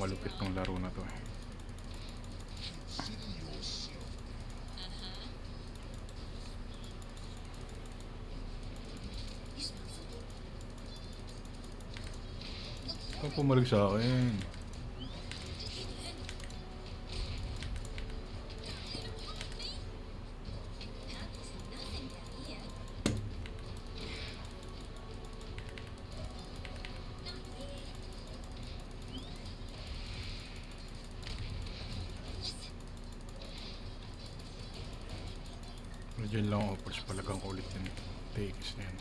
malupit tong laro na to. Huwag pumalig sa akin. Diyan lang ako, pers palagang ulit yung takes na yan.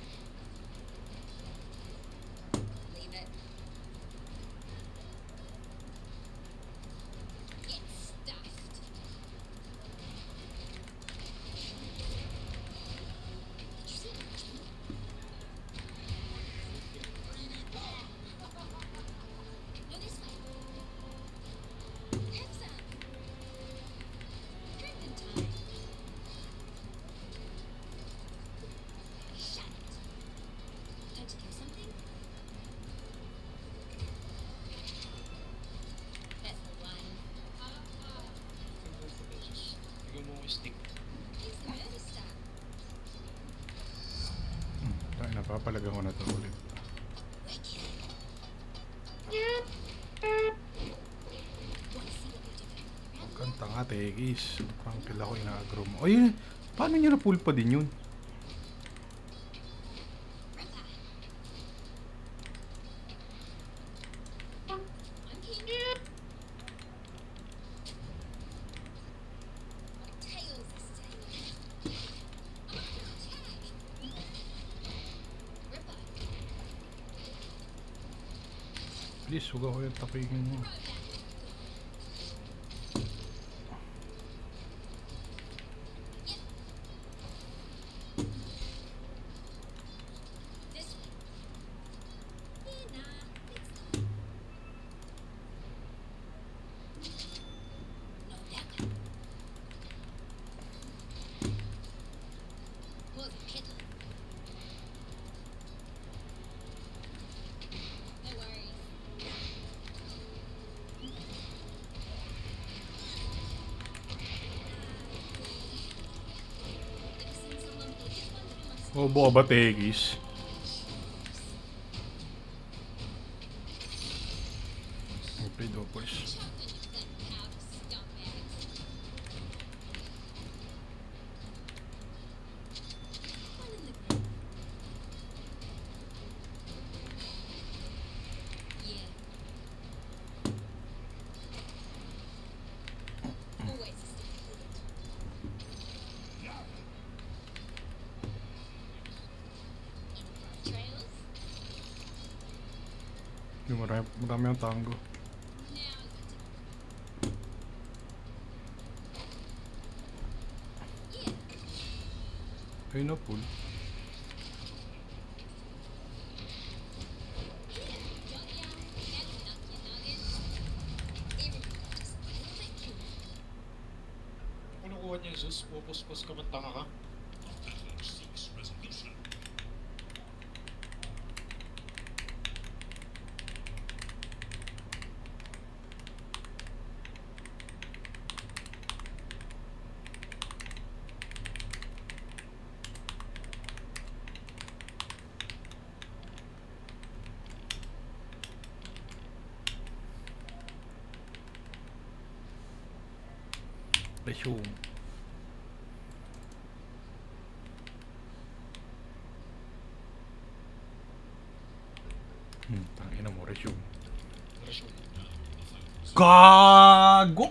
Napapalagan ko na ito ulit. Kanta nga, tekis. Parang kila ko ina-agro mo. Ay, paano nyo na-pull pa din yun? Please, huwag ako yung tapigin mo. Bobo ka ba, tekis? Okay, doppers. Marami ang tango. Ayun na pool. Kung nakuha niya yung Zeus, pupuspos ka man tanga ka. Resume. Tangina mo, resume. Gago!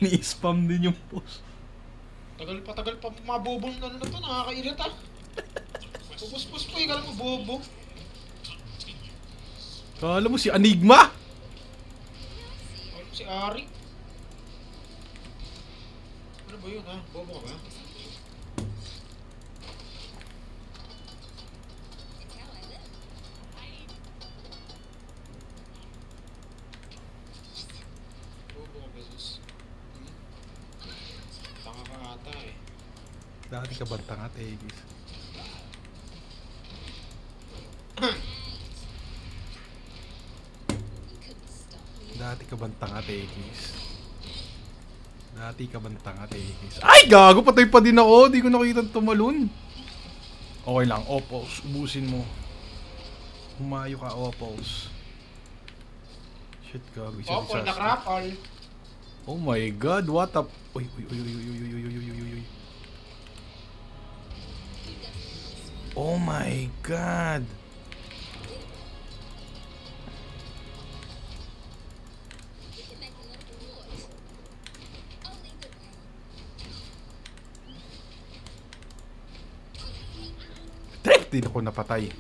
Ni-spam din yung post. Tagal pa mabobol na to, nakakairita. Pupuspos po, ikaw mo bobo. Kala mo si Enigma? Si Ari. Ano ba yun ha? Bobo ka ba? Bobo ka ba, Zeus? Tanga ka ata eh. Dati ka bantang at Aegis. Dati ka bang tanga, Tekis? Dati ka bang tanga, Tekis? Ay, gago! Patay pa din ako! Di ko nakita tumalon. Okay lang, Opals. Ubusin mo. Humayo ka, Opals. Shit, gago. Opal, nakrapal. Oh my god, what up? Uy, uy, uy, uy, uy, uy, uy, uy, uy, uy, uy. Oh my god. Trek! Di ako napatay.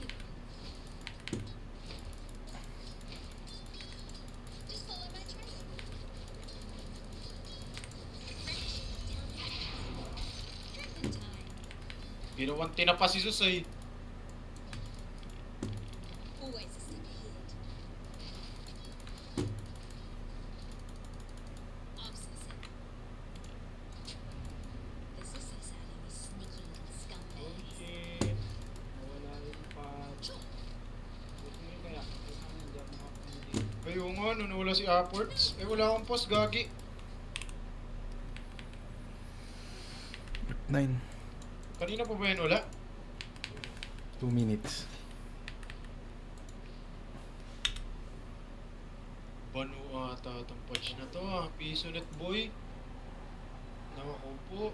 Ginawang tinapa si Susay. Always a step ahead. Obsessive. This is so sad, you sneaky little scumbag. Shit. Nawala yung patch. Buti nga kaya. Hindi ako makakundi. Ay, oo nga, nung nawala si Upwards. Eh, wala akong post, gagi. 9. Kanina pa ba yun wala? 2 minutes. Banu ata itong patch na to ah. Pisonet boy. Naku po.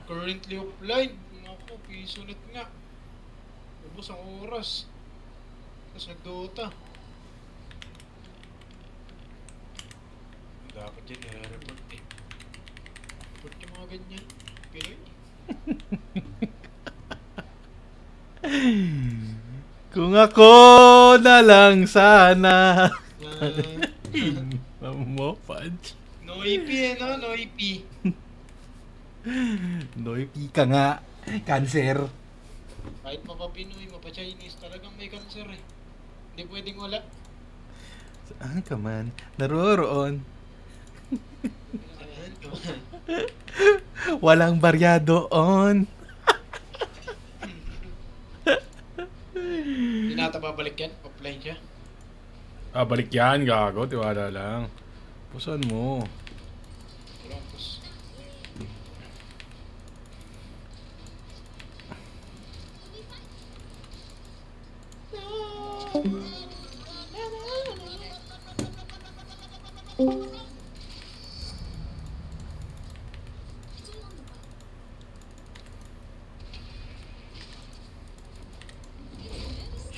Currently offline. Naku, Pisonet nga. Ubus ang oras. Tapos nag-Dota. Dapat yan nire-report eh. Report yung mga ganyan. Pinoy. Kung ako na lang sana. Mo, Fudge. Noipi eh, no? Noipi. Noipi ka nga. Cancer. Kahit mapa-Pinoy, mapa-Chinese, talagang may cancer eh. Hindi pwedeng wala. Saan ka man? Naroroon. Saan ka ba? Walang baryado on. Hindi nata babalik yan? Offline siya? Ah, balik yan, gago. Tiwala lang. Pusan mo. Wala akong pus.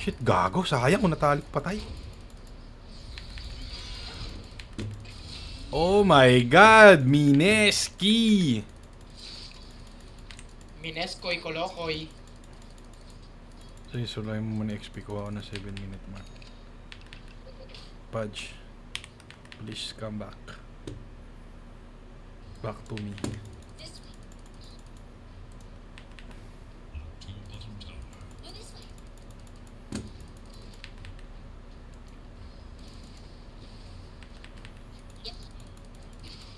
Shit, gago. Sayang kung natalik patay. Oh my god, Mineski. Mineskoy, Kolokoy. Sige, sulay mo muna XP ko ako na 7-minute mark. Pudge. Please come back. Back to me. This way. Go this way. Yep.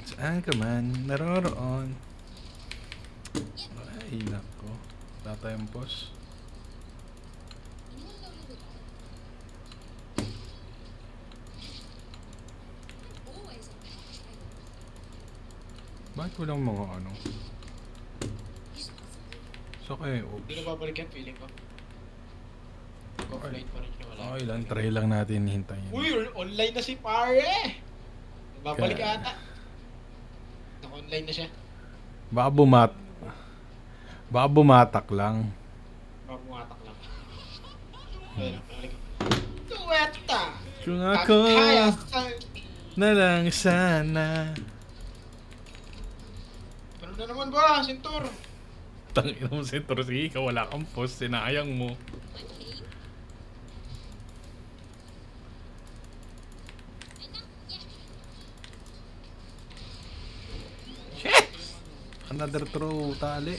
Saan ka man? Naroroon. Ay, nako. Wala tayong boss. You wanna go a little I'm always on the hot trail. Bakit walang mga ano? You spot something? So kaya, Hindi na oops. babalik yan, feeling ko. Offline pa rin siya, wala. Okay lang, try lang natin hintayin. Uy, online na si pare! Babalik Kaya- ata. Naka-online na siya. Baka bumatak lang. Mabumatak lang. Ayun, balik. Tuweta! Kung ako Kaya sa... na lang sana. Ano na naman ba, Sintor? Tangina mo si Torsi, ikaw wala kang post, sinayang mo. Okay. Enough yakking. Shit! Another throw, tali.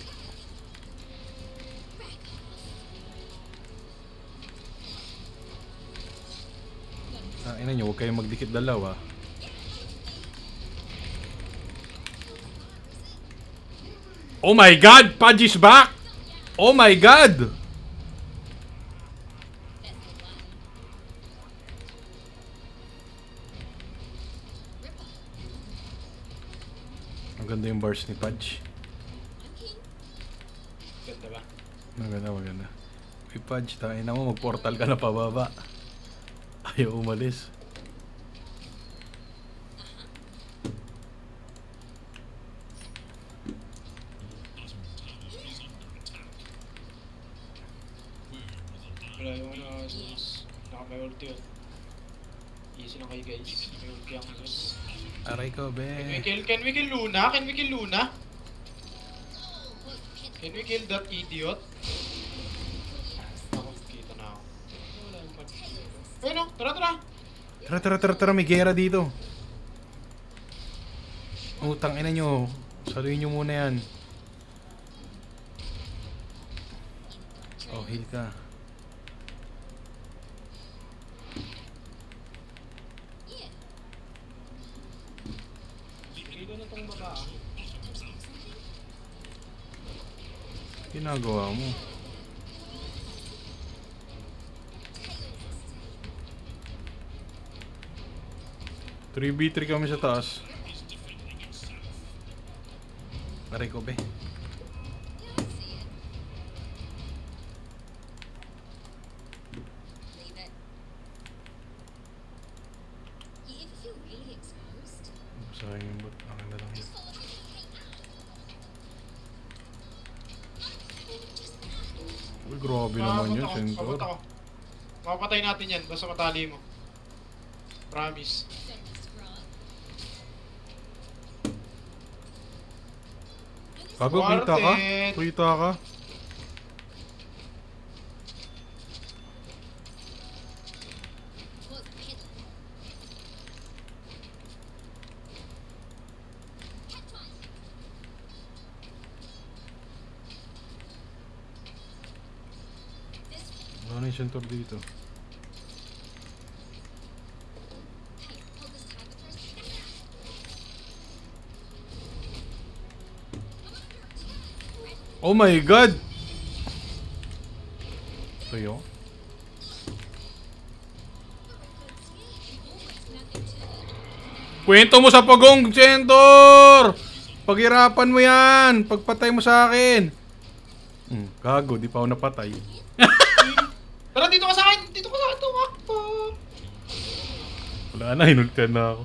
Ina nyo, huwag kayong magdikit dalawa. Oh my god! Pudge is back! Oh my god! That's the one. Maganda yung bars ni Pudge. I'm keen. Ganda ba? Maganda, maganda. Uy, Pudge, tayo na mo, mag-portal ka na pababa. Ayaw umalis. Wala yung Asus. May ulti yun. Easy lang kayo guys. May ulti ang Asus. Aray ko, be. Can we kill Luna? Can we kill Luna? Look, hit Can we kill that idiot? Ako, kita na ako. Wala yung punch. Ayun o, tara tara! Tara, tara, tara, tara, may gera dito. Utang ina nyo. Saluhin nyo muna yan. Oh, heal ka. yeah. Dito na tong baba. Ginagawa mo. Three v 3 kami sa taas. Aray ko, be. Leave it. You ever feel really exposed? Sayang yung bot. Akin na lang yun. Just follow me. Uy, grabe naman yun, Abot Centaur. ako. Mapapatay natin yan, basta matali mo. Promise. Goodness, Grant. Bago, kita ka? Quartet. Kita ka? Look, hit. This way. Ano yung Centaur dito? Hey, hold this tag first. Oh my god! Ito yun? Kwento mo sa pagong, Centaur! Paghirapan mo yan! Pagpatay mo sa akin! Gago, di pa ako napatay. Tara, dito ka sa akin! Dito ka sa akin! Tumakbo! Wala na, hinultihan na ako.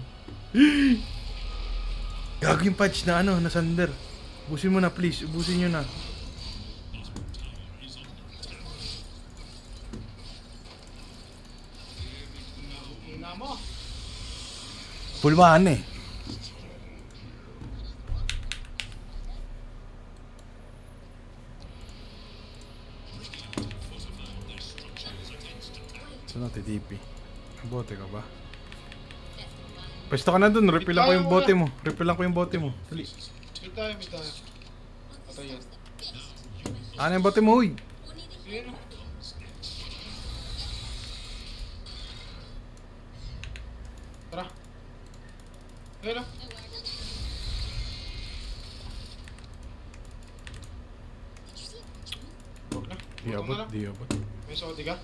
Gago yung patch na ano, na Sander. Ubusin mo na please, ubusin nyo na. Ina mo. Pulmaan eh. Saan natin DP? Bote ka ba? Pwesto ka na dun, refill lang ko yung bote mo. Refill lang ko yung bote mo. Dali. Mid tayo, mid tayo. Patay yan. Ano yung bote mo, huy? Ayun o. Tara. Ayun o. Huwag na. Di Huwag abot, na lang. di abot. May sodi ka?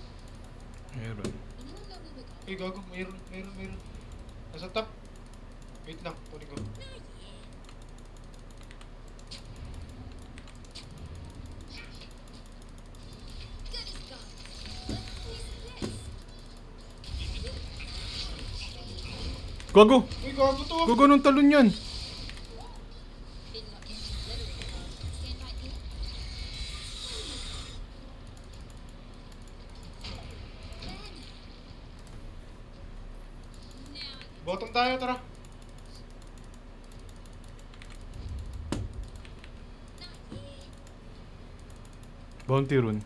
Meron. Uy, gago. Mayroon. Nasa top. Wait lang. Tunin ko. Gago! Uy, gago to. Gago nung talon yan! Bottom tayo, tara. Bounty rune.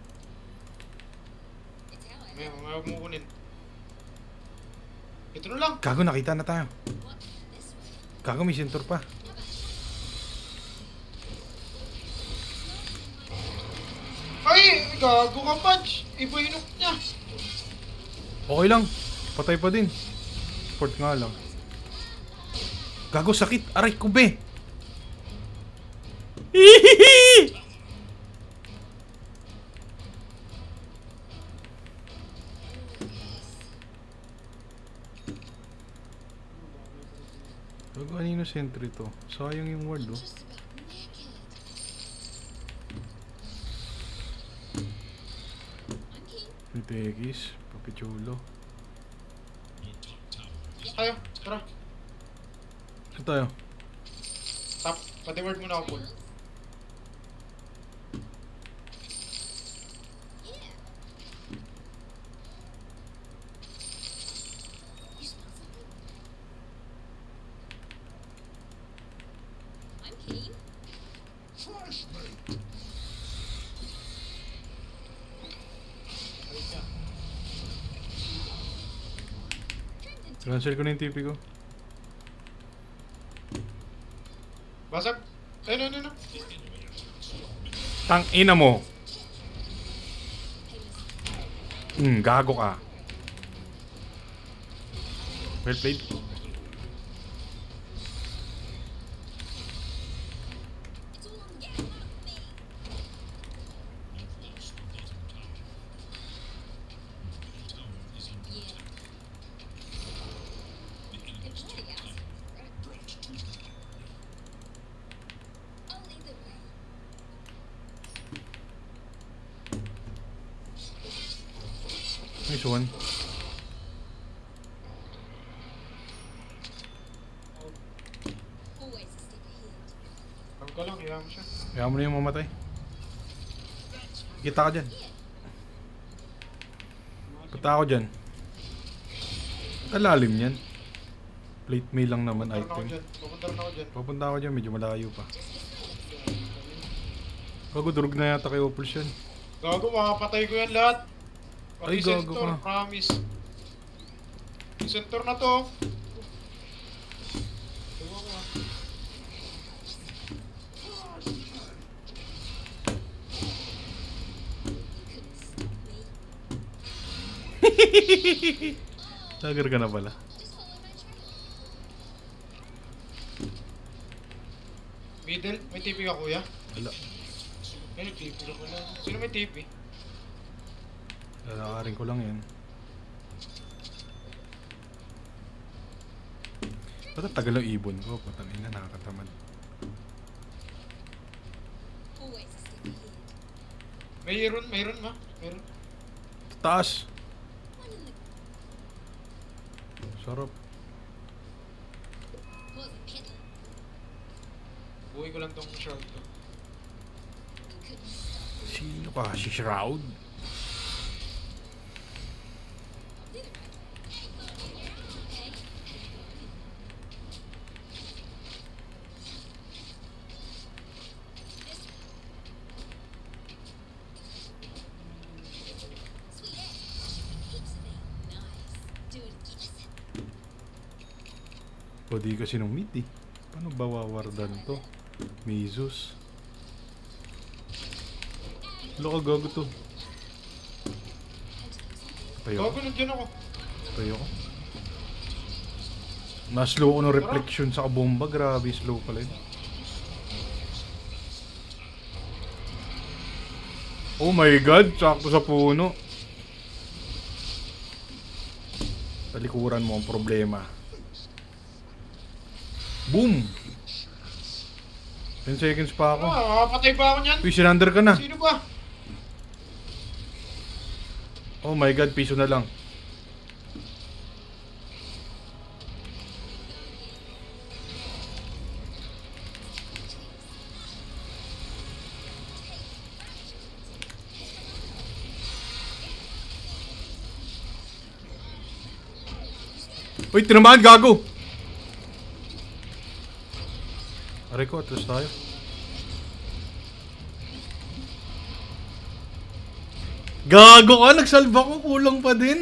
May huwag mo kunin. Ito na lang. Gago, nakita na tayo. Gago, may Centaur pa. Ay! Gago ka, Punch! Iba yung hook niya. Okay lang. Patay pa din. Support nga lang. Gago, sakit. Aray ko, be. Hihihi! Bago kanino sentry to? Sayang yung ward oh. Just about naked. I'm keen. Nitekis, papichulo. Tayo, tara. Saan tayo? Tap, pati-word muna ako, Paul. Yeah. You smell something? I'm keen. Ayun yan. Cancel ko na yung TP ko. Basag. Ayun, ayun, ayun. Tang ina mo! Gago ka. Well played. It's all on the game, not me. Yeah. Good play, guys. I'll lead the way. Nice one. Always a step ahead. Huwag ka lang, iyan mo siya. Kaya mo na yung mamatay. Kita ka dyan. Kita ako dyan. Kalalim yan. Plate mail lang naman Pupunta rin ako item. dyan. Pupunta rin ako dyan. Papunta ako dyan, medyo malayo pa. Bago durog na yata kay Opals yan. Gago, makapatay ko yan lahat. Ay, Pati gago center, ka. promise. Yung center na to. Tawa ko ah. You couldn't stop me. Sagar ka na pala. Just follow my trail. Middle, may TP ka kuya? Wala. May TP ka pala. Sino may TP? Lalakarin ko lang yan. Ba't ang tagal ang ibon ko? Patang ina, nakakatamad. Always a step ahead. Mayroon ma. Mayroon. Taas! One in the Sarap. wasn't peddling. Buhay ko lang tong shroud ko. You couldn't stop me. Sino ka? Si Shroud? I'll do the right. Okay. This way. Sweet egg. Heaps of it. Nice. Do it again. Pwede kasi nung mid eh. Paano ba wawardan to? Mizus. Loko gago to. Tayo Gago, ko. nandiyan ako. Tayo ko. Na-slow ko ng reflection sa kabomba. Grabe, slow pala yun. Oh my god, sakto sa puno. Talikuran mo ang problema. Boom! 10 seconds pa ako. Makapatay ba ako niyan? Uy, sinander ka na. Sino ba? Oh my god, piso na lang. Uy, tinamaan, gago! Aray ko, atras tayo. Gago ka, nagsalba ko, kulang pa din.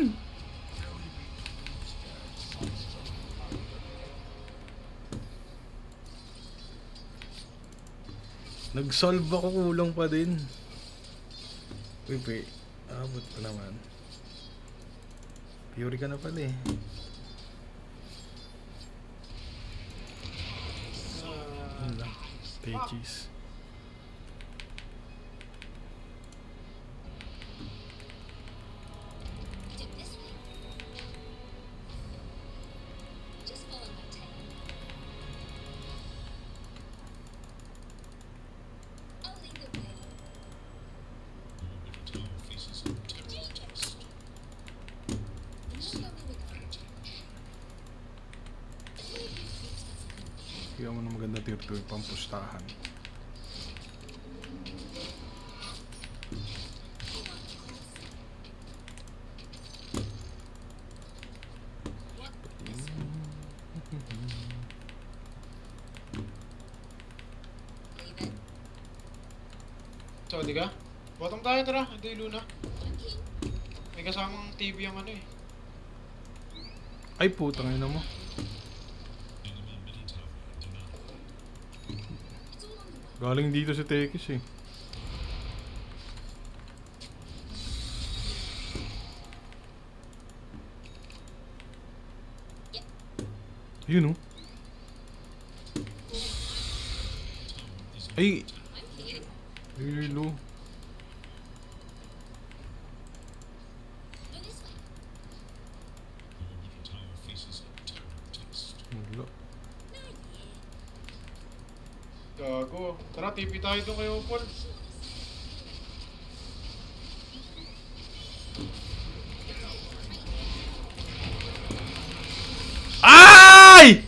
Nag-solve ako, kulang pa din. Uy, abot pa naman. Fury ka na pala eh. Yun lang. Stages. Dip this way. Just follow my tail. Kaya mo na maganda tier 2 yung pampustahan. Leave it. So, di ka? Bottom tayo, tara. Hindi Luna. Okay. May kasamang TV ang ano eh. Ay putang ina mo. It's all on the way. Galing dito si Tekis eh. Yun oh. Ay! I'm here. Really low. Go this way. Wala. No, yeah. Gago. Tara, TV tayo doon kay Opal. Ay!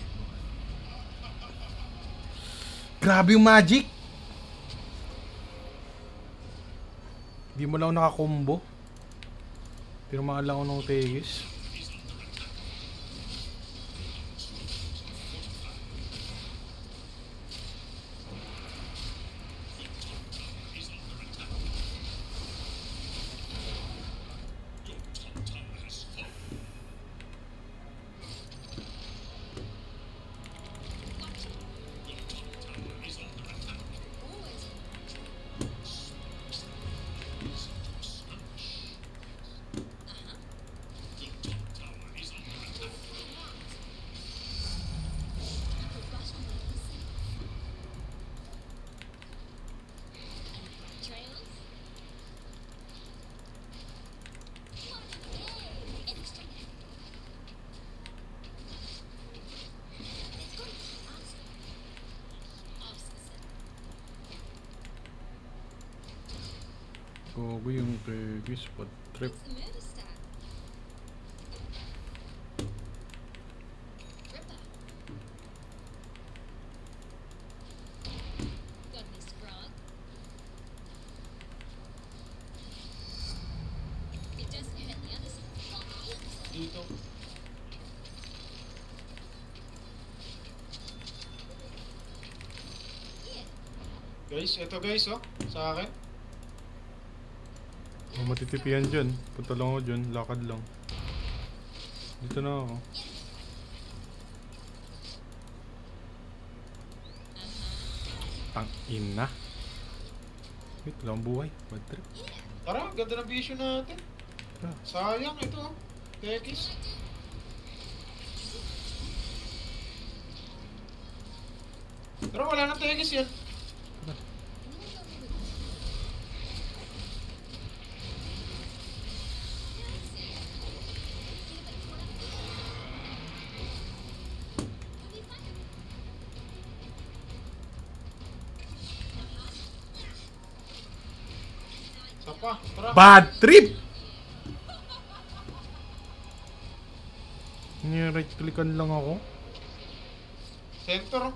Grabe yung magic. Di mo lang ako nakakombo. Tinamaan lang ako ng Tegis. Always. Trails? Interesting. It's got Obsessive. Gogo yung Tegis. Pad trip. It's the murder stat. Ripper. Got any scrog? It doesn't hurt the others. Dito. Yeah. Guys, eto guys oh. Sa akin. Oh, matitipian dyan. Punta lang ako dyan. Lakad lang. Dito na ako. Tang ina. Wait, wala akong buhay. Bad trip. Tara, ganda ng vision natin. Ah. Sayang ito oh. Tekis. Pero wala nang Tekis yan. Sapa, tara. Bad trip! Right clickan lang ako. Center.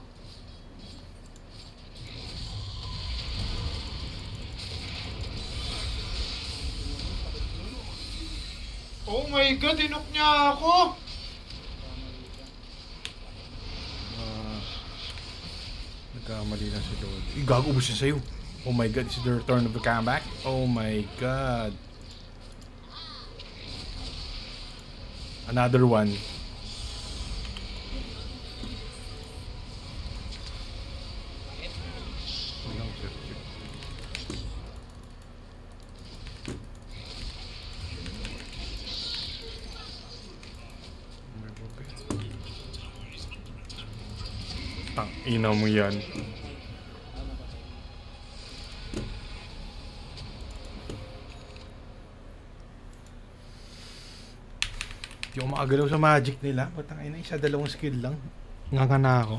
Oh my god, inok niya ako! Nagkamali na si Lord. Gago, ubus siya sa'yo. Oh my god, this is the return of the comeback. Oh my god. Another one. Walang circuit. Tang ina mo yan. Di ako makagalaw sa magic nila. Patang ina, isa dalawang skill lang. Nga na ako.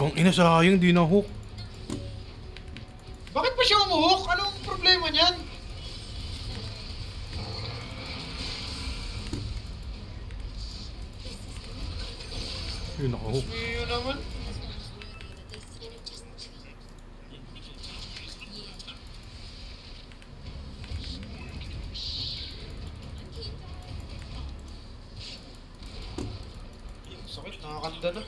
Tong ina, sayang, di na hook. Bakit pa siya umuhok? Anong problema niyan? Yun, naka-hook. Yun naman. Sakit, nakakanda na.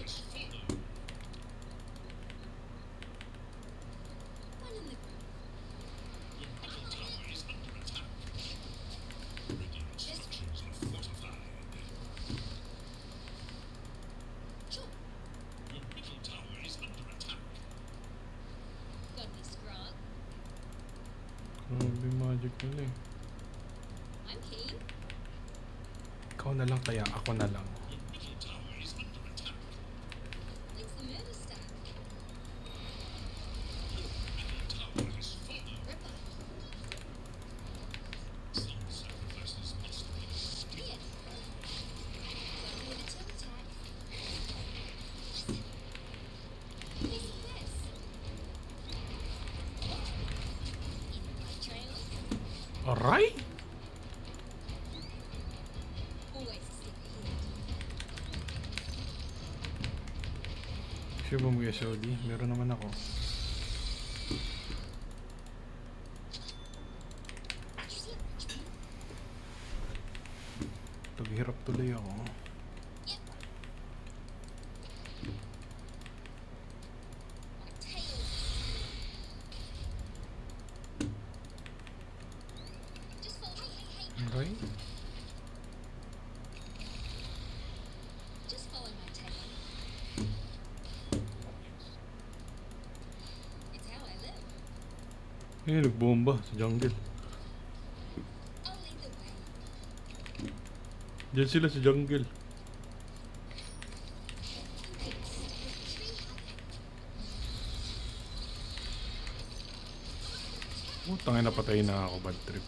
Grabe, magic nila eh. Ikaw na lang kaya, ako na lang. Aray! Siya ba mga SOD? Meron naman ako. Taghirap tuloy ako. Aray? Eh, nagbomba sa jungle. Diyan sila sa jungle. Tangin na, patay na ako, bad trip.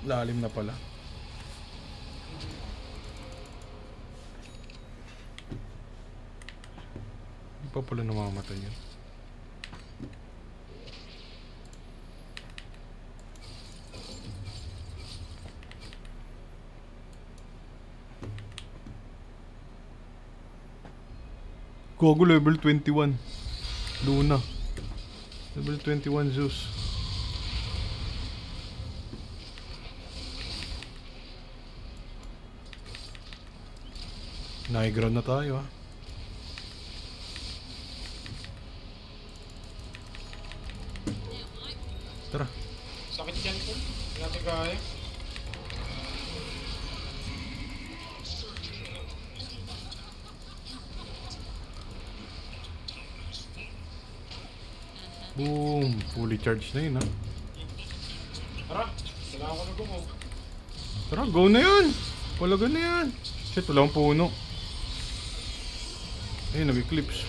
Lalim na pala. Hindi pa pala namamatay yun. Gogo level 21. Luna. Level 21 Zeus. Nai-ground na tayo, ha. Tara. Sakit yan po. Hindi natin kaya. Boom. Fully charged na yun, ha. Tara, kailangan ko na gumaw. Tara, go na yun. Palagan na yan. Shit, walang puno. Ayun, nag-eclipse.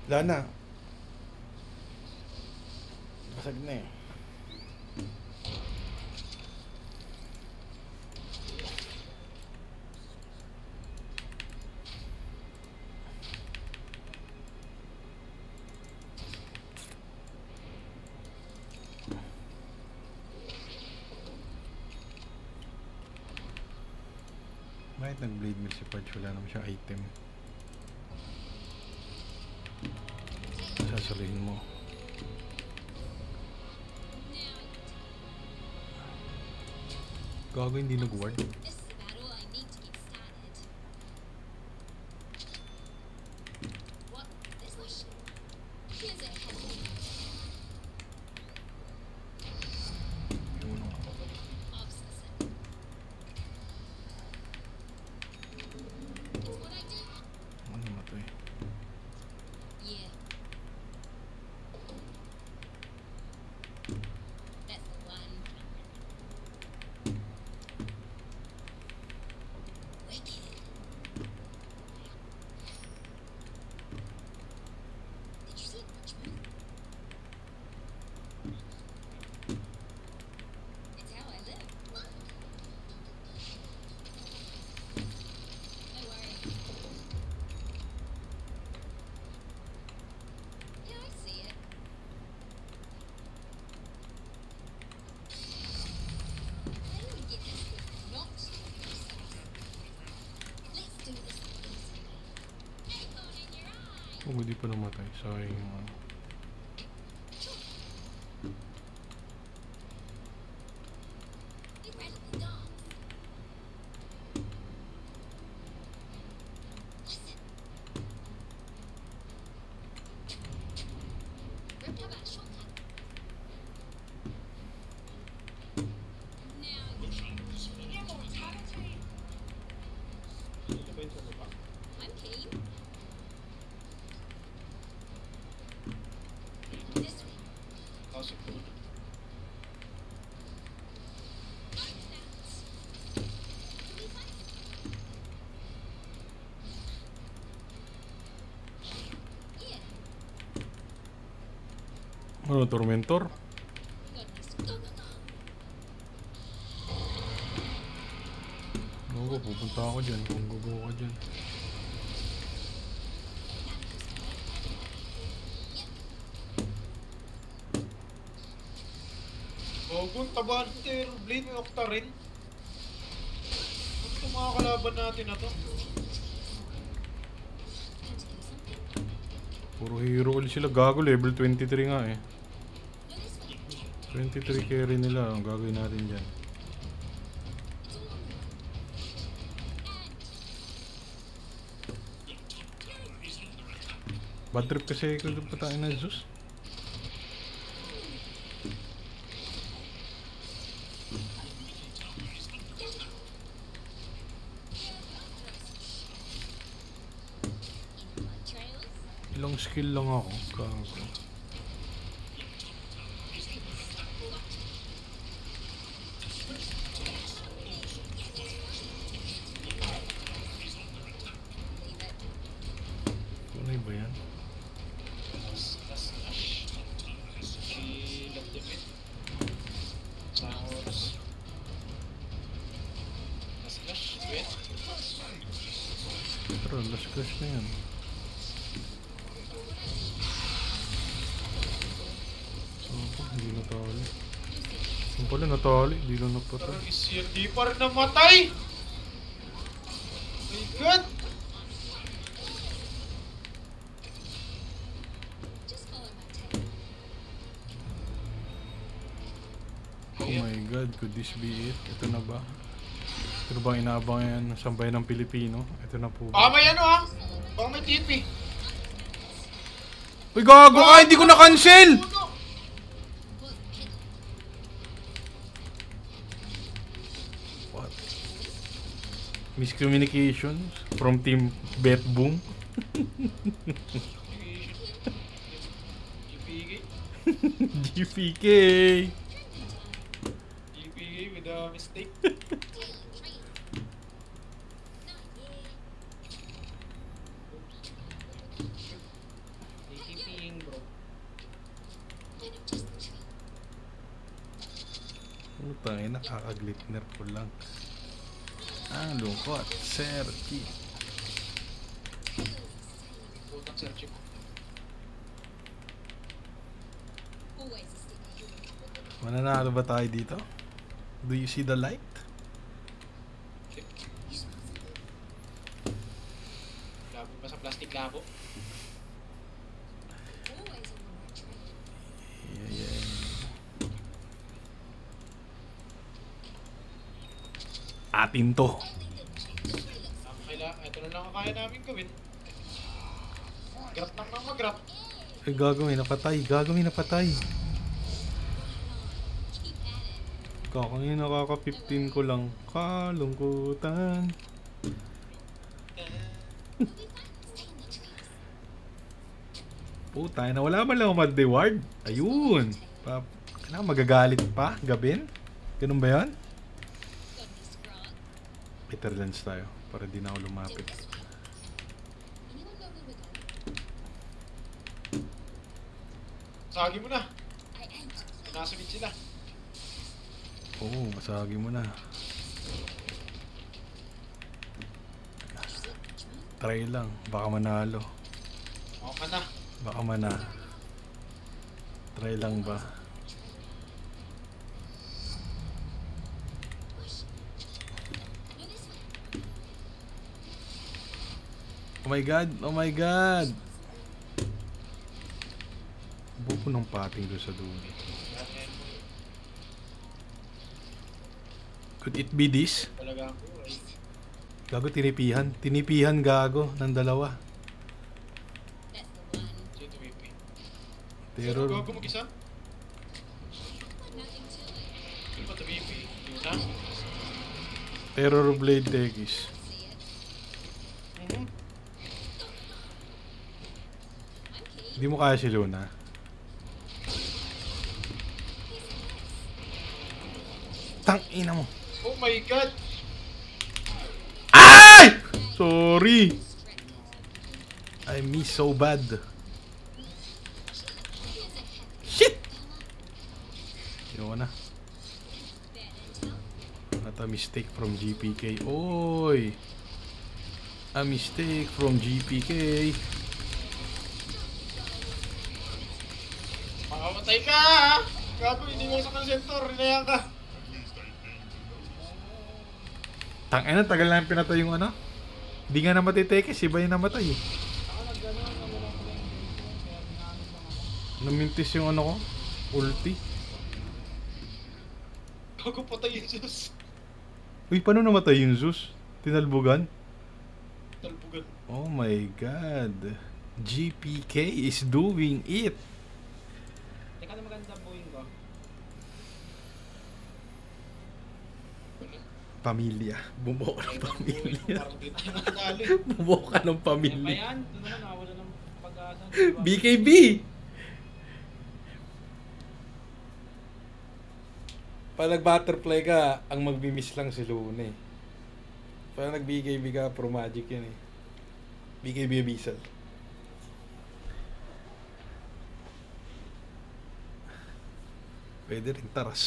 Wala na. Basag na eh. Bakit nag-blade mill si Pudge? Wala naman siyang item. Sasalihin mo. Gago, hindi nag-ward. Ano na to eh? di pa namatay. Sayang yung ano. Incredible dog. Ripped up that shortcut. Now you Ito ba yung sa baba? I'm keen. This way. Kaso po. Yeah. Ano, Tormentor? Goodness. Go, go, go. Gogo, pupunta ako dyan. Kung gogo ka dyan. Gobon, tabahan ko tayo. Blade, may Octa rin. Ano itong mga kalaban natin na to? Time to do something. Puro hero ulit sila. Gago, level 23 nga eh. No, this way. 23 carry nila. Ang gagawin natin dyan. It's all on me. And Bad trip kasi kung patain na Zeus. in blood trails. Ilang skill lang ako. Gago. Leave it. Tunay ba yan? Slash. Si Lagdemit. Sa oras. Slash. Wait. Pero last crush na yan. Hindi natali. Yung pala natali, hindi lang Pero napatay. is yun, di pa rin namatay! My God! Just follow my tail. Oh my god, could this be it? Ito na ba? Ito na ba ang inaabang yan ng sambayan ng Pilipino? Ito na po Baka ba? may ano ha? Baka may TP. Uy gago ka! Hindi ko na-cancel! Puno! Was pickle. What? Miscommunications from Team Betboom. GPK. GPK! GPK with a mistake. Deal. Train. Not yet. TPing bro. Kind of just the treat. Putang ina, kakaglitner ko lang. Ang lungkot, Sir T. Putang search ko. Always a sticky human. Mananalo ba tayo dito? Do you see the light? Labo pa sa plastic labo. Always on the right track. Yeah. Atin to. Ito na lang ang kaya namin gawin. Grab lang ng mag-grab. Ay, gagawin, napatay. Gagawin, napatay. Keep at it. Kakangin, nakaka-15 ko lang. Kalungkutan. We'll be fine. Stay in the trees. Puta, na wala man lang ako mad-reward. Ayun. Kailangan magagalit pa, gabin? Ganun ba yan? Goodness, Grog. Peter Lens tayo, para di na ako lumapit. This way. Anyone know where we're going? Sagi mo na. I ain't. Nasunod sila. Oo, masagi mo na. Try lang, baka manalo. Ako ka na. Baka mana. Try lang ba? Push. No, this way. Oh my god, oh my god. Punong pating doon sa dulo. Could it be this? Talaga ako. Gago, tinipihan. Tinipihan, gago, ng dalawa. That's the one. Sino tumipi? Terror. Sino gago mag-isa? Nothing to it. Sino ba tumipi? Yung isa? Terror Blade Tekis. See it. Mhm. I'm keen. Hindi mo kaya si Luna. Tang ina mo. Oh my god! Ay! Sorry. I miss so bad. Shit! Yun na. Not a mistake from GPK. Oy! A mistake from GPK. Makamatay ka! Gago, hindi mo sa center. Rinayan ka. Tangina, tagal na yung pinatay yung ano. Hindi nga namatay Tekis, iba yung namatay eh. Namintis yung ano ko. Ulti. Gago, patay yung Zeus. Uy, paano namatay yung Zeus? Tinalbugan? Talbugan. Oh my god. GPK is doing it. Teka na maganda buhin ko. Pamilya. Bumuo ka ng pamilya. Parang di tayo nakadali. Bumuo ka ng Yan ba pamilya. yan? Doon naman nakawala ng pag-asa. BKB! Pag nag-butterfly ka, ang magbi-miss lang si Luna eh. Pag nag-BKB ka, pro magic yan eh. BKB Abyssal. Pwede rin Taras.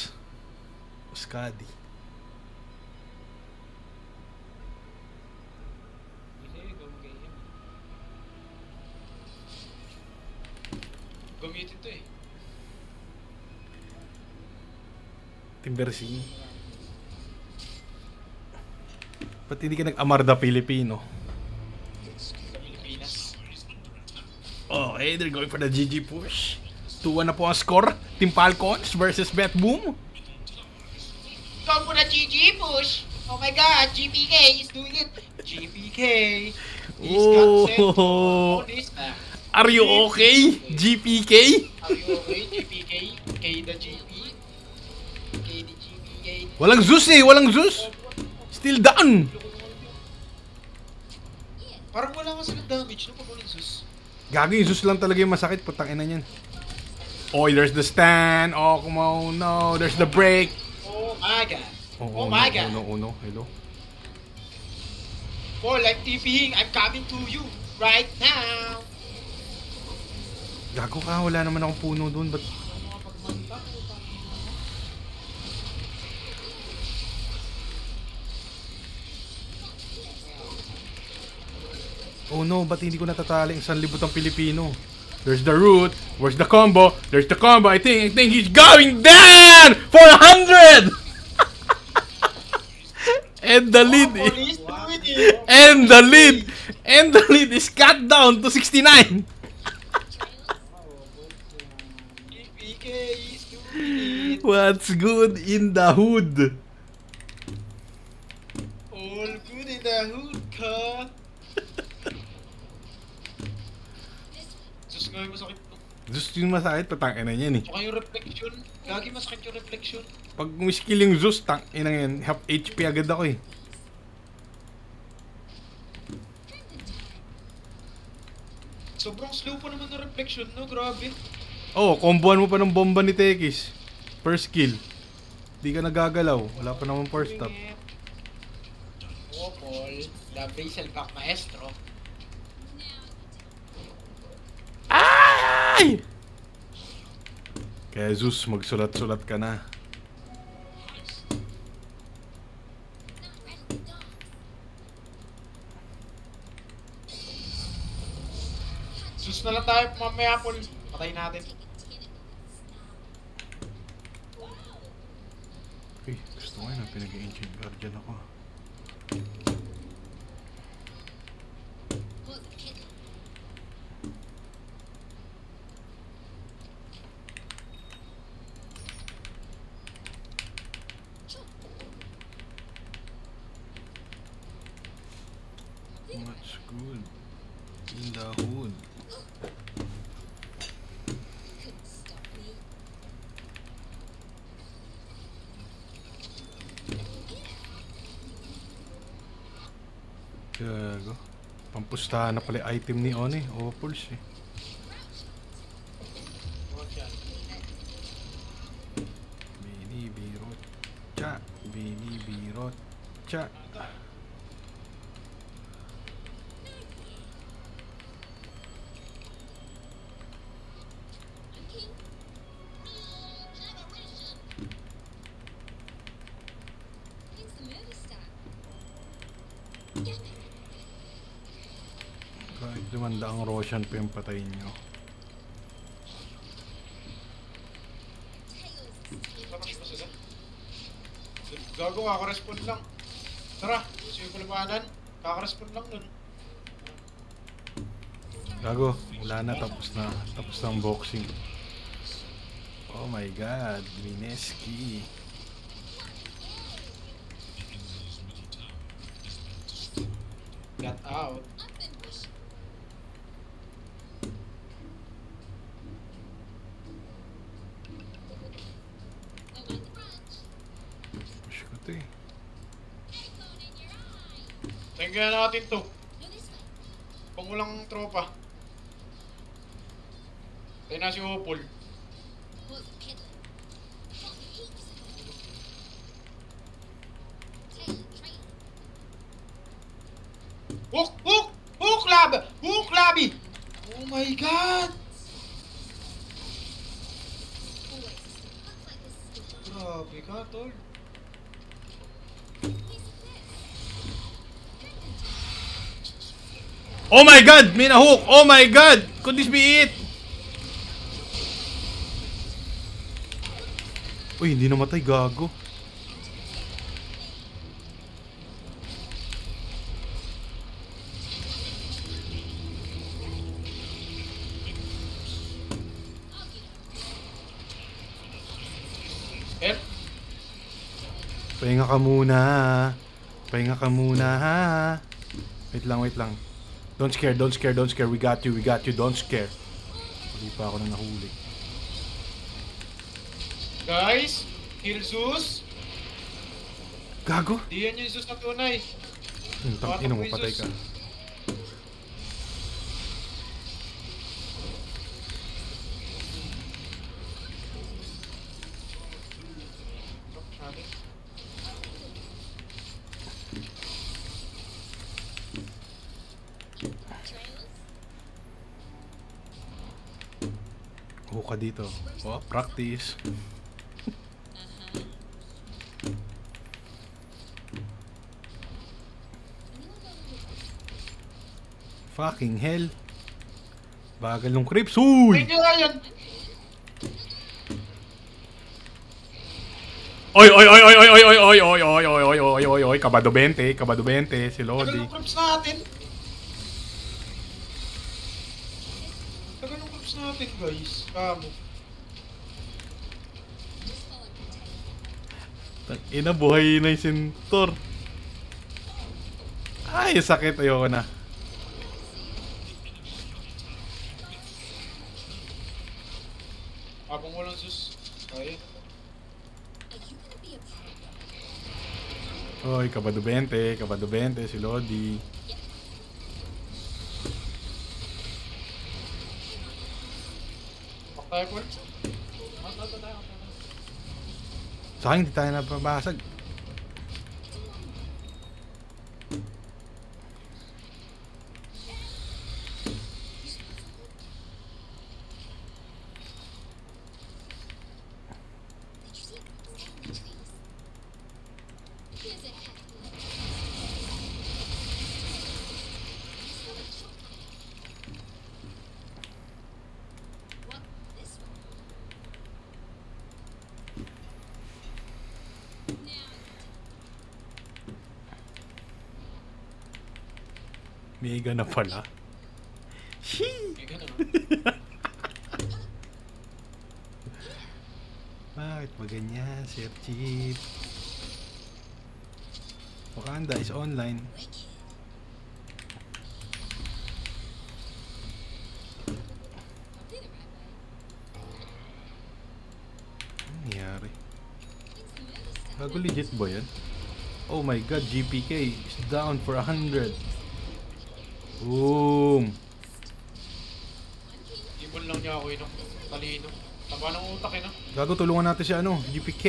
Skadi. Gamitin to eh. Timbersing. Ba't hindi ka nag-Amarda Pilipino? Sa Pilipinas. Oh, hey, they're going for the GG push. 2-1 na po ang score. Team Falcons versus Bet Boom. Go for the GG push! Oh my god, GPK is doing it! GPK is consent Oh, on this map. are you okay, GPK? Are you okay, GPK? K the GP? K the GPK? Walang Zeus eh, walang Zeus. Still down. Parang wala nga sila damage no pag walang Zeus. Gago, yung Zeus lang talaga yung masakit. Putang ina niyan. Oh, there's the stand. Oh, come on. No, there's the break. Oh my god. Oh, Oh my god. no. Hello. Oh, like TPing, I'm coming to you right now. Gago ka, wala naman akong puno doon. Ba't... Oh no, ba't hindi ko natatali ang 1,000 ang Pilipino? There's the root. Where's the combo? There's the combo. I think he's going down for 100! And the lead is... Police doing it. And the lead is cut down to 69. GPK is doing it. What's good in the hood? All good in the hood, ka. Sus, gawin masakit to. Zeus yung masakit, patang ina niyan eh. Tsaka yung reflection. Gagi masakit yung reflection. Pag umiskill yung Zeus, tang ina yan, half HP agad ako eh. Sobrang slow pa naman ng reflection, no? Grabe. Oh, comboan mo pa ng bomba ni Tekis. First kill. Di ka nagagalaw. Wala pa naman first stop. Oh, Paul. La Basil Back Maestro. Ay! Kaya Zeus, magsulat-sulat ka na. Sus na lang tayo mamaya, Paul. Patayin natin. Okay, gusto ko yun. Pinag-ancient guardian ako. Good. In the hood. Couldn't stop me. Gago. Pampustahan na pala yung item ni On eh. Opals eh. Watch yan. Binibirot. Cha. Binibirot. Cha. He's the movie star. Kahit 500 Roshan pa yung patayin nyo. Tapos pa sila. Gago, kakarespond lang. Tara, gusto yung kulabanan. Kakarespond lang nun. Gago. Wala na. Tapos na. Tapos na ang boxing. Oh my god. Mineski. Get out. I've been pushing. I want the brunch. Push ko to eh. Iphone in your eye. Tingnan natin to. No, this way. Kung walang tropa. Tayo na si Opol. Wasn't kidding. Got heaps of them. Taylor, trailer. Hook! Hook! Hook lab! Hook labi! Oh my god! Always. Looks like this is good. Grabe ka, tol. Piece of this. Drinking time. Oh my god! May na-hook! Oh my god! Could this be it? Uy, hindi namatay. Gago. Eh, Pahinga ka muna. Pahinga ka muna ha. Wait lang, wait lang. Don't scare, don't scare, don't scare. We got you, don't scare. Hindi pa ako na nahuli. guys, kill Zeus. Gago? Di yan yung Zeus na tunay. Ino mo, patay ka. Trailers. Hook ka dito. Oh, practice. Fucking hell. Bagal ng creeps. Uy! Thank you, Ryan. Oy, oy, oy, oy, oy, oy, oy, oy, oy, oy, oy, oy, oy, oy, oy, kabado 20, si Tagal Lodi. ng groups natin. Tagal ng groups natin, guys. Kamo. Just follow me, Taylor. Ina, buhay na yung sintor. Ay, sakit. Ayoko na. Habang walang Zeus. Kaya. Are you gonna be a pro? Oy, kabado 20, si Lodi. Paktay ko. Sa akin, hindi tayo napabasag. Did you see it? It's out in the trees. Here's a hack. What? This one? Now Mega na pala. Shee! May ganun. Bakit ba ganyan, Sir Chief? Wakanda is online. wicked. Gago legit ba yan? Oh my god, GPK is down for 100. Boom! Ibon lang niya ako yun. Talino. Taba ng utak eh no. Gago, tulungan natin si ano, GPK.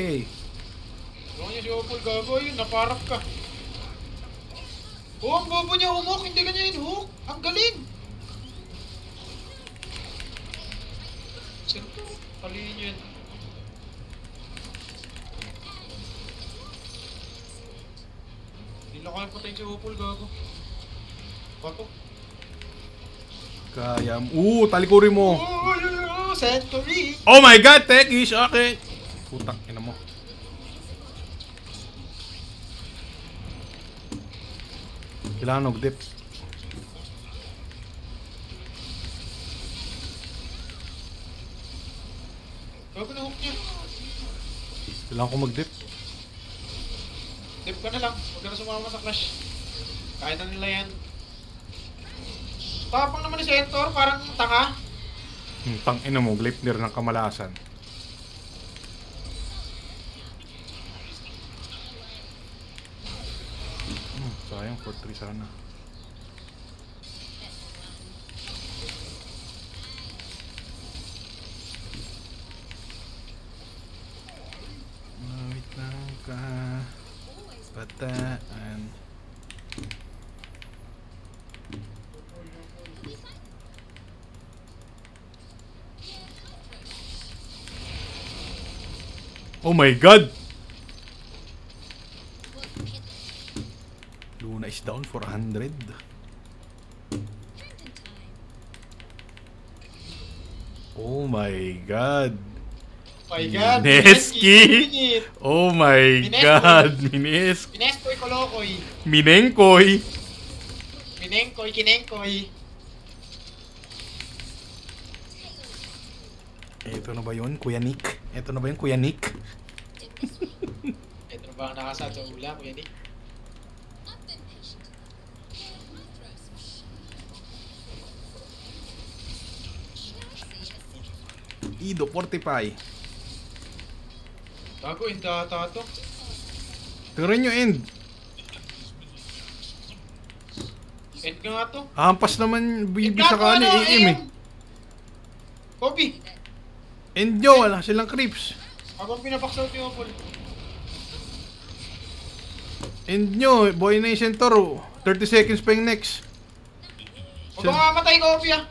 Tulungan niya si Opal, gago yun. Naparap ka. Oh, ang bobo niya umok. Hindi ka niya in-hook. Ang galing. Sento. Talino yun. Hindi lang kaya patayin si Opal, gago. Bato. Kaya, talikurin mo. Oh, Century. Oh my god, Tekish, okay. Putang ina mo. Kailangan mag-dip. Gago na hook niya. Kailangan ko mag-dip. Dip ka na lang. Huwag ka na sumama sa clash. Kaya na nila yan. Tapang naman ni Centaur, parang tanga. Tang ina mo, Gleipnir ng kamalasan. Sayang, 4-3 sana. Wait lang ka. Bataan. Oh my god! Luna is down for 100. Oh my god! My god, Mineski! Oh my Mineskoy. god! Minesk! Pineskoy kolokoy. Minengkoy! Minengkoy, kinengkoy. Ito na ba yun, Kuya Nick? Ito na ba yun, Kuya Nick? Ito na ba ang nakasad sa ula, Kuya Nick? I've been patient. My throat's Ido, 45. Bago, indata to. Tingnan nyo, end. End ka nga to. Hampas naman, bibi sa End kanya, nga to, AM eh. Bobby! End nyo, wala silang creeps. Habang pinapaksaw yung Opal. End nyo, boy na yung Centaur. 30 seconds pa yung next. Huwag kang mamatay, Bobby ah!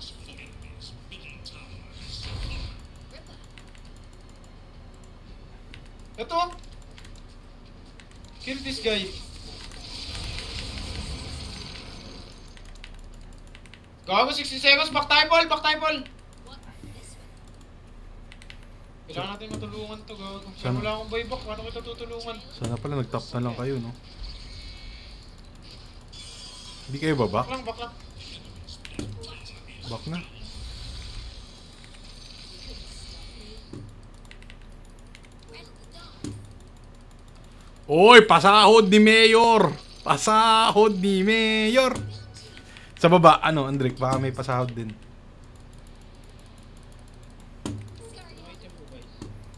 Ito! Kill this guy. Gago, 60 seconds, back time ball, back time ball! Kailangan natin matulungan to, gago. Kaya wala akong buyback, paano kita tutulungan? Sana pala nag-top na lang kayo, no? Hindi kayo babak? Back lang, back lang. Back na. Oy, pasahod ni Mayor! Pasahod ni Mayor! Sa baba, ano, Andrik, baka may pasahod din.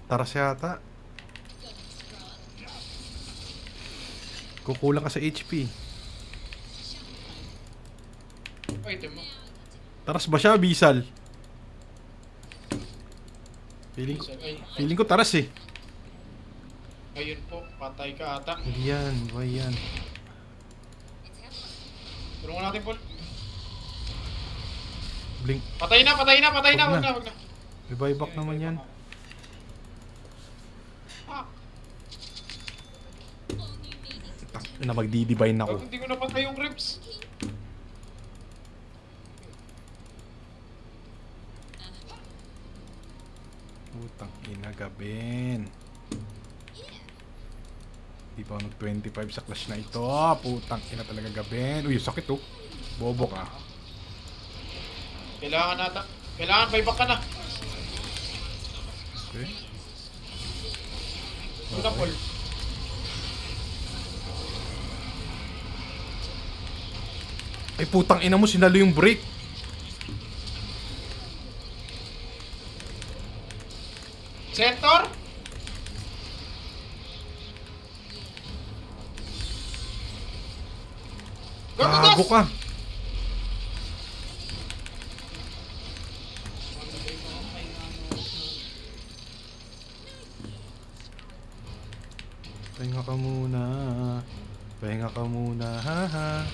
Taras yata. Kukulang ka sa HP. Item mo. Taras ba siya, Bisal? Ay, Feeling ko taras eh. ayun po, patay ka ata. Hindi yan, ba yan? Tulungan natin, Paul. Blink. Patay na, patay na, patay na, Wag wag na. na, wag na. May buyback naman yan. Ah, Na magdi-divine ako. hindi ko napatay yung ribs. Putang ina, Gabin. Di pa ako nag-25 sa clash na ito. Putang ina talaga, Gabin. Uy, sakit oh. Bobo ka. Kailangan nata. Kailangan, buyback ka na. Okay. Ito na, Paul. Ay, putang ina mo, sinalo yung break. Centaur? Gago ka. Pahinga ka muna. Pahinga ka muna, haha.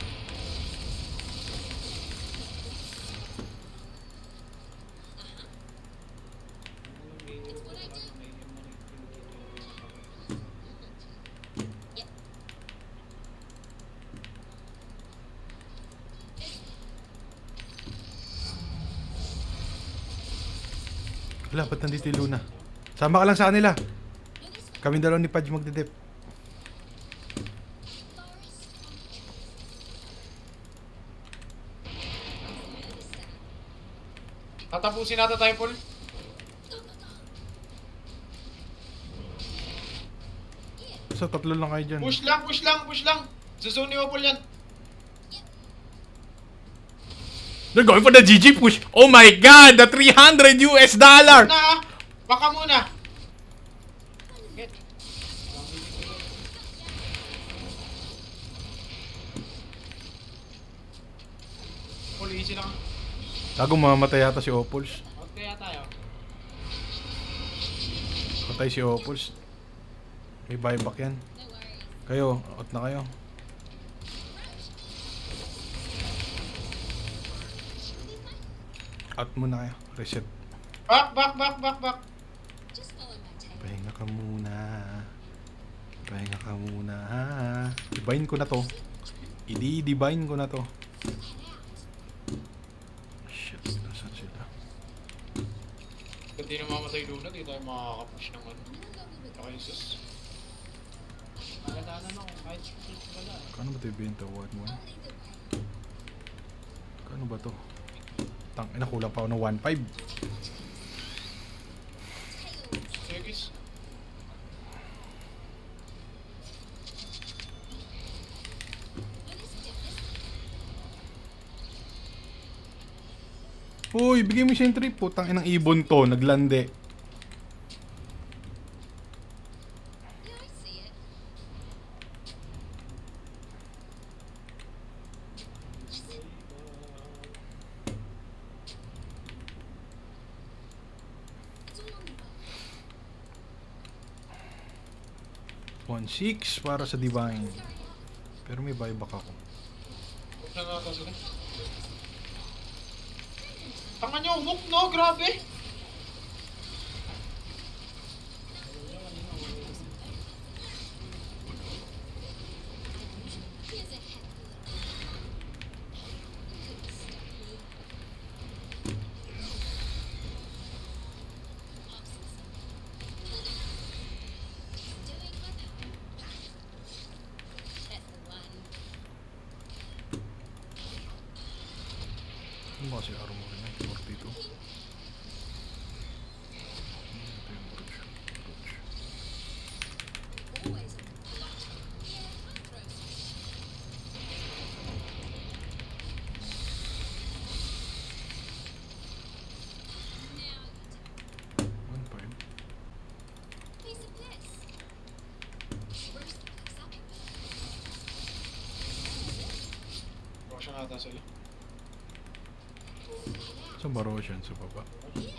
Wala, ba't nandito yung Luna? Sama ka lang sa kanila. Kami dalawa ni Pudge magdidip. Tatapusin natin tayo, Paul. So, tatlo lang kayo dyan. Push lang, push lang, push lang. Sa zone ni Paul yan. They're going for the GG push. Oh my god, the $300. Na, baka muna. Get. Paul, easy lang. Gago, mamamatay yata si Opols. Out kaya tayo. Patay si Opols. May buyback yan. Kayo, out na kayo. Out muna kayo. Reset. Back. Just follow my tail. Pahinga ka muna. Pahinga ka muna. Divine ko na to. I-divine ko na to. Shit, nasan sila? Kung di na mamatay Luna, di tayo makakapush ng ano. Okay, sus. Magandaan naman kung kahit shoot wala. Kano ba ito ibenta? 1-1? Kano ba to? Tangina, kulang pa ako ng 1.5. Segis. Uy, bigay mo siya yung trip. Putang inang ibon to. Naglande. Yeah, I see it. It's all on the boat. 1.6 para sa Divine. Pero may buyback ako. Huwag na nata sila. Tanga nyo, hook no? Grabe! Here's a heck of doing my power. That's the one. Ano ba kasi armor niya? 42. Ito yung brooch. Always on the block. Yeah, I'll throw some. Now you do. 1.5. Piece of piss. Where's the piece up? Huwag siya nata sila. Sa Barosian sa baba. Yeah.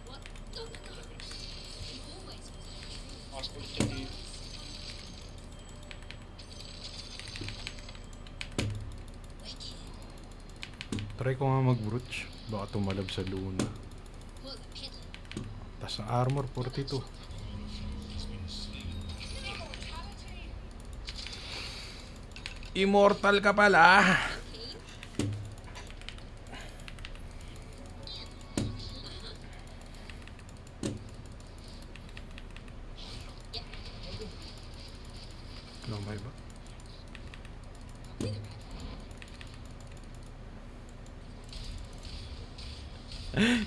What? Go, go, go. You always was a true. Mas pulis dyan dito. Wicked. Try ko nga mag-brooch. Baka tumalab sa Luna. Was a piddler. Tapos ang armor, 42. Immortal ka pala. Ano ba?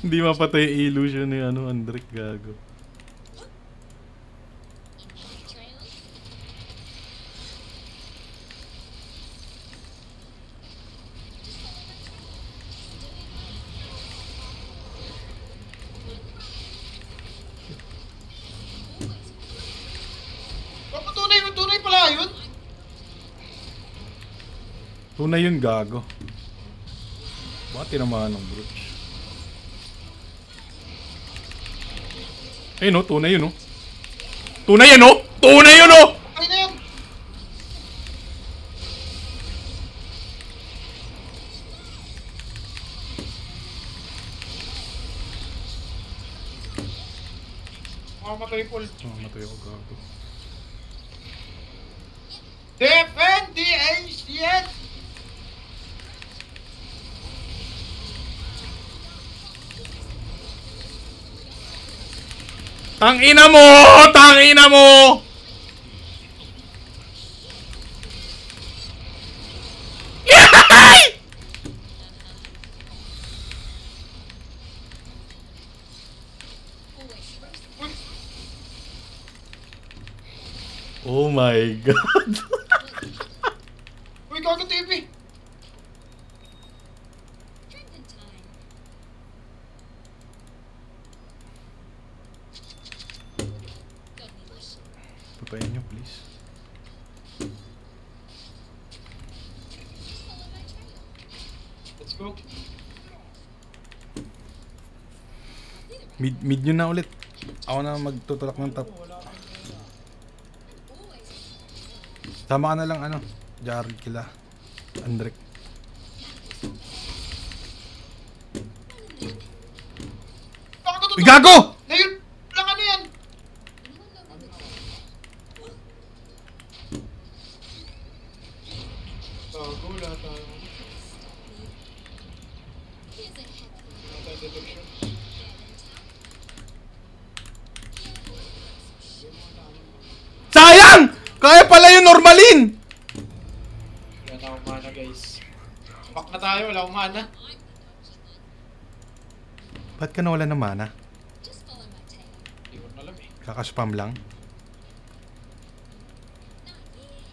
Hindi mapatay yung illusion ni Andrick, gago. Trails? Tunay! Tunay yun, gago. Bakit tinamaan ng brooch? Ayun, no? Tunay yun, no? Tunay yan, no? Tunay yun, no? Ay na yan! Mamamatay Paul. Matay ako, gago. Defend the ancient! Tangina mo! Tangina mo! Yay! Uy! Oh my god. Uy, gago TV! Drinking time. Got me lush. Patayin nyo, please. Just follow my trail. Let's go. Mid nyo na ulit. Ako na magtutulak ng top. Always. Tama ka na lang, ano, Jared kila. Andrek. Gago to! Uy, gago! Ngayon! Lang ano yan? Anyone know where we're going? Gago, wala tayo. Here's a happy Wala tayong detection. Sayang! Kaya pala yung normalin! Wala na akong mana guys. Back na tayo, wala akong mana. Ba't ka nawala ng mana? Just follow my tail. Hindi ko na alam eh. Kakaspam lang? Not here.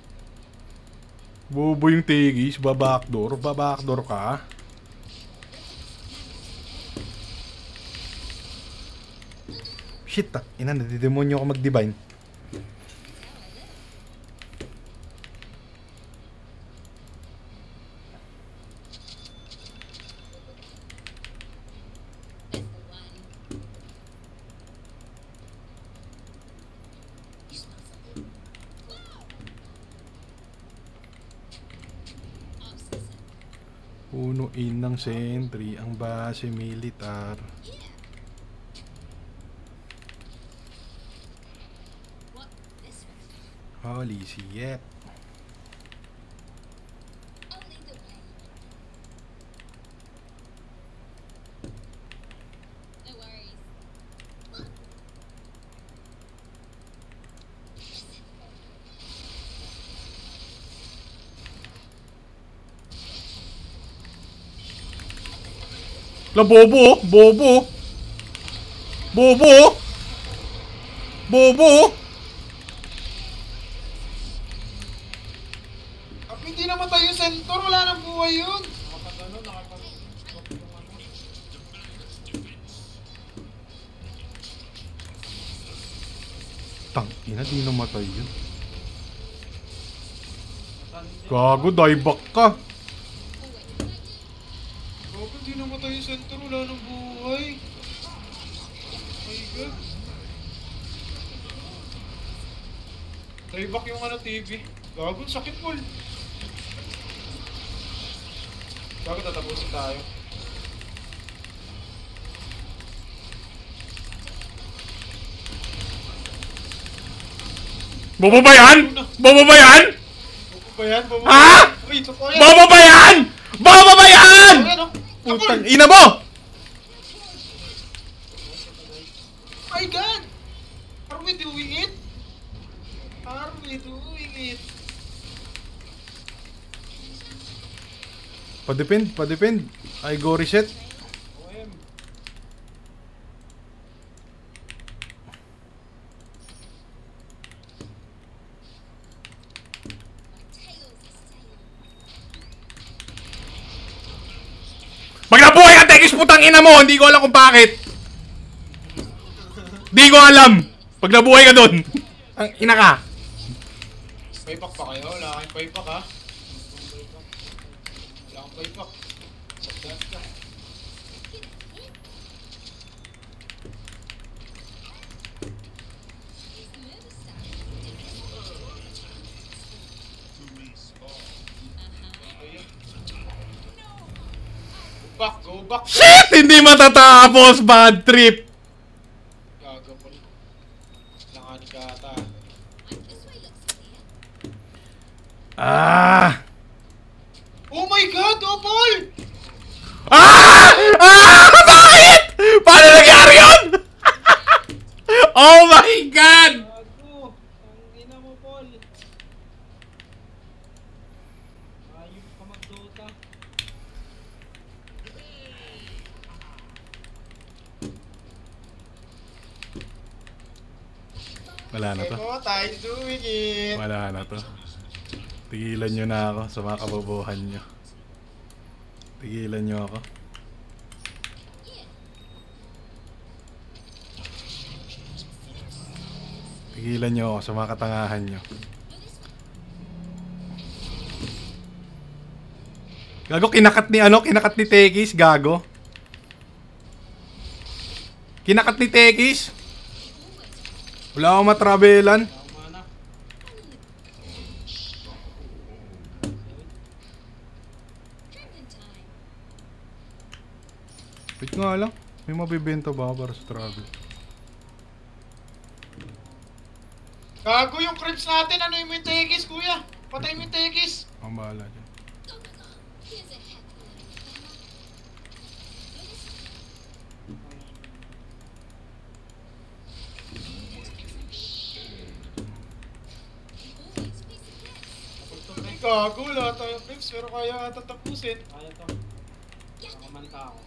Bobo yung tigis, babackdoor ka. Shit ah, ina, nadidemonyo ako mag-divine. That's the one. You smell something? Obsessive. Punuin ng sentry ang base militar. Yeah. What this one? Holy shit. I'll lead the way. No worries. La bobo, oh. Bobo. Bobo. Bobo. Ah, hindi namatay yung centaur, wala nang buhay yun. Nakapagano, Tang ina, di namatay yun. Gago, dieback ka. Gago, hindi namatay yung centaur, wala nang buhay. Oh my god. Tryback yung ano TV. Gago, sakit Paul. Gago, tatapusin tayo. Bobo ba yan? Bobo ba yan? Bobo ba yan? Bobo Ha? ba yan? Uy, ito po yan. Bobo ba yan? Bobo ba yan? Ayan, oh. Putang ina mo! My god! Are we doing it? Are we doing it? Padepend. I go reset. OM. Pag nabuhay ka, tekis putang ina mo! Hindi ko alam kung bakit. Hindi ko alam. Pag nabuhay ka dun. Ang ina ka. Payback pa kayo? Wala kayong payback ha? Way back. Sagdan ka. Ayun. Go back, go back. Shit! Hindi matatapos! Bad trip! Gaga po rin. Langanin ka ata. Ah! Oh my god, Opal! Ah! Ah! Bakit? Paano nangyari yun? Oh my God! Gago! Ang ina mo, Paul. Ayun ka mag-Dota. Wala na to. Eko, tayo's doing it! Wala na to. Tigilan nyo na ako sa mga kabobohan nyo. Tigilan nyo ako. Tigilan nyo ako sa mga katangahan nyo. Gago, kinakat ni ano? Kinakat ni Tekis, gago. Kinakat ni Tekis. Wala akong matrabelan. Tama na. Wait nga lang. May mabibenta ba ako para sa travel? Gago yung creeps natin, ano yung Tekis, kuya? Patay mo yung Tekis. Ang bahala dyan. Ay, gago, lahat tayong creeps, pero kaya ata tapusin. Kaya to. Nakamanta ako.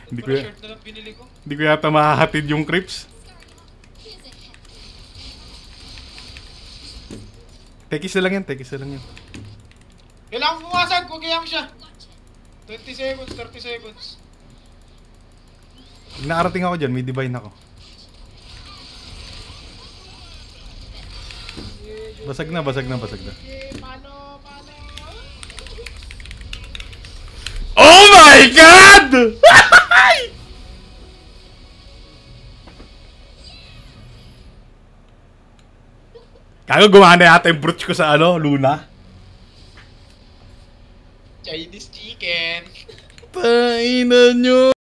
Hindi ko Shirt na lang binili ko. Hindi ko yata mahahatid yung creeps. Tekis na lang yan, tekis na lang yan. Kailangan pumasag, huwag kayang siya. 20 seconds, 30 seconds. Pag nakarating ako dyan, may divine ako. Basag na, basag na, basag na. Palo, palo. Oh my God! Kago gumana yata yung brooch ko sa ano, Luna. Chinese chicken. Painan nyo!